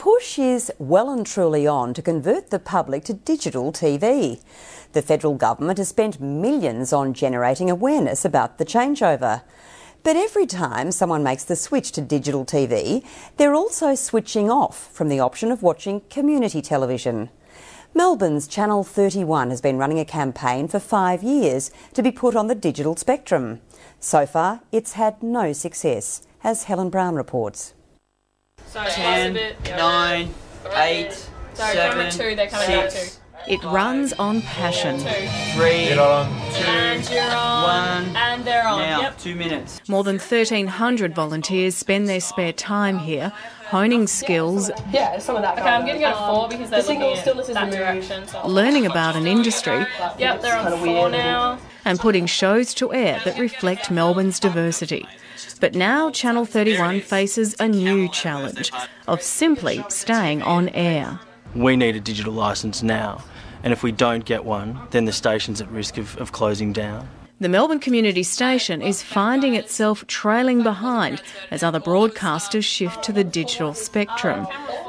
push is well and truly on to convert the public to digital TV. The federal government has spent millions on generating awareness about the changeover. But every time someone makes the switch to digital TV, they're also switching off from the option of watching community television. Melbourne's Channel 31 has been running a campaign for 5 years to be put on the digital spectrum. So far, it's had no success, as Helen Brown reports. So 10, 9, 8, 7, 6. It runs on passion. 3, 2, and you're on. 1, and they're on. Now, yep. 2 minutes. More than 1,300 volunteers spend their spare time here, honing skills. Yeah, some of that. Okay, I'm going to go to 4 because they're looking at that direction. So Learning about an industry. Yep, they're on 4 now. And putting shows to air that reflect Melbourne's diversity. But now Channel 31 faces a new challenge of simply staying on air. We need a digital licence now, and if we don't get one, then the station's at risk of closing down. The Melbourne Community Station is finding itself trailing behind as other broadcasters shift to the digital spectrum.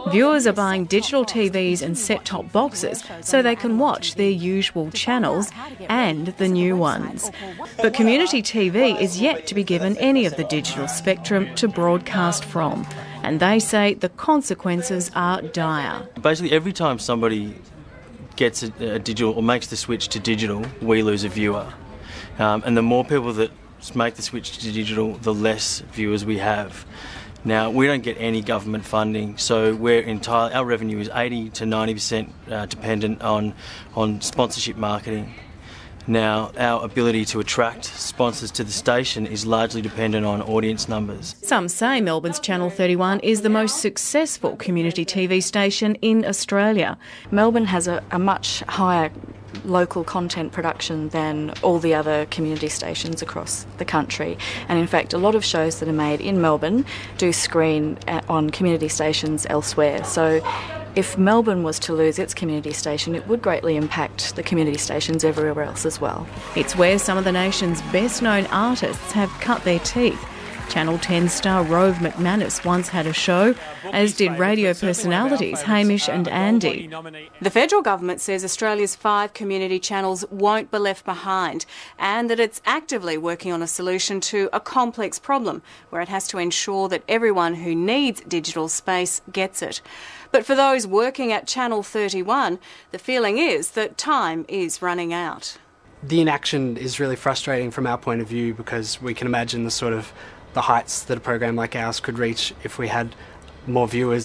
Viewers are buying digital TVs and set-top boxes so they can watch their usual channels and the new ones. But community TV is yet to be given any of the digital spectrum to broadcast from, and they say the consequences are dire. Basically, every time somebody gets a digital or makes the switch to digital, we lose a viewer. And the more people that make the switch to digital, the less viewers we have. Now, we don't get any government funding, so our revenue is 80 to 90% dependent on sponsorship marketing. Now, our ability to attract sponsors to the station is largely dependent on audience numbers. Some say Melbourne's Channel 31 is the most successful community TV station in Australia. Melbourne has a much higher local content production than all the other community stations across the country, and in fact a lot of shows that are made in Melbourne do screen on community stations elsewhere. So if Melbourne was to lose its community station, it would greatly impact the community stations everywhere else as well. It's where some of the nation's best known artists have cut their teeth. Channel 10 star Rove McManus once had a show, as did radio personalities Hamish and Andy. The federal government says Australia's 5 community channels won't be left behind, and that it's actively working on a solution to a complex problem where it has to ensure that everyone who needs digital space gets it. But for those working at Channel 31, the feeling is that time is running out. The inaction is really frustrating from our point of view, because we can imagine the heights that a program like ours could reach if we had more viewers.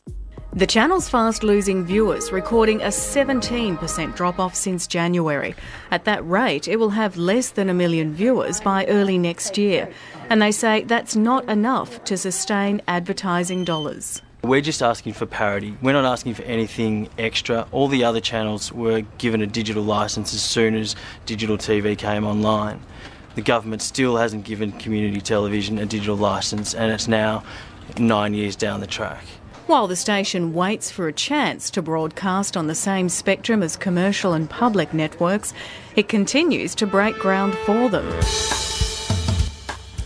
The channel's fast losing viewers, recording a 17% drop-off since January. At that rate, it will have less than 1 million viewers by early next year. And they say that's not enough to sustain advertising dollars. We're just asking for parity. We're not asking for anything extra. All the other channels were given a digital licence as soon as digital TV came online. The government still hasn't given community television a digital licence, and it's now 9 years down the track. While the station waits for a chance to broadcast on the same spectrum as commercial and public networks, it continues to break ground for them.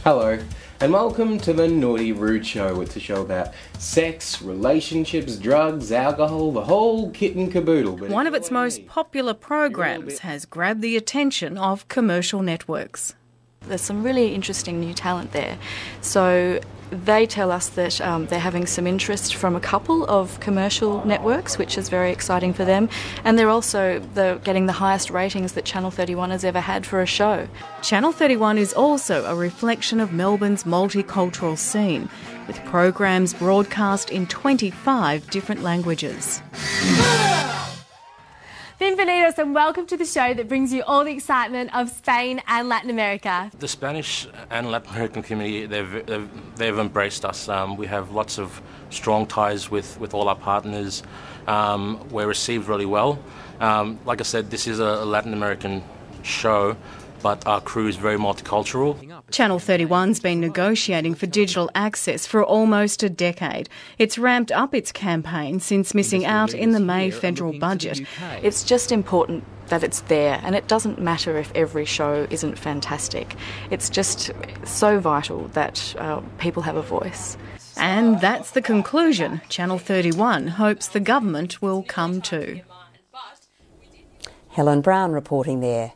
Hello, and welcome to the Naughty Rude Show. It's a show about sex, relationships, drugs, alcohol, the whole kit and caboodle. But one of its most popular programs has grabbed the attention of commercial networks. There's some really interesting new talent there. So they tell us that they're having some interest from a couple of commercial networks, which is very exciting for them. And they're also getting the highest ratings that Channel 31 has ever had for a show. Channel 31 is also a reflection of Melbourne's multicultural scene, with programs broadcast in 25 different languages. Bienvenidos and welcome to the show that brings you all the excitement of Spain and Latin America. The Spanish and Latin American community, they've embraced us. We have lots of strong ties with all our partners. We're received really well. Like I said, this is a Latin American show, but our crew is very multicultural. Channel 31's been negotiating for digital access for almost a decade. It's ramped up its campaign since missing out in the May federal budget. It's just important that it's there, and it doesn't matter if every show isn't fantastic. It's just so vital that people have a voice. And that's the conclusion Channel 31 hopes the government will come to. Helen Brown reporting there.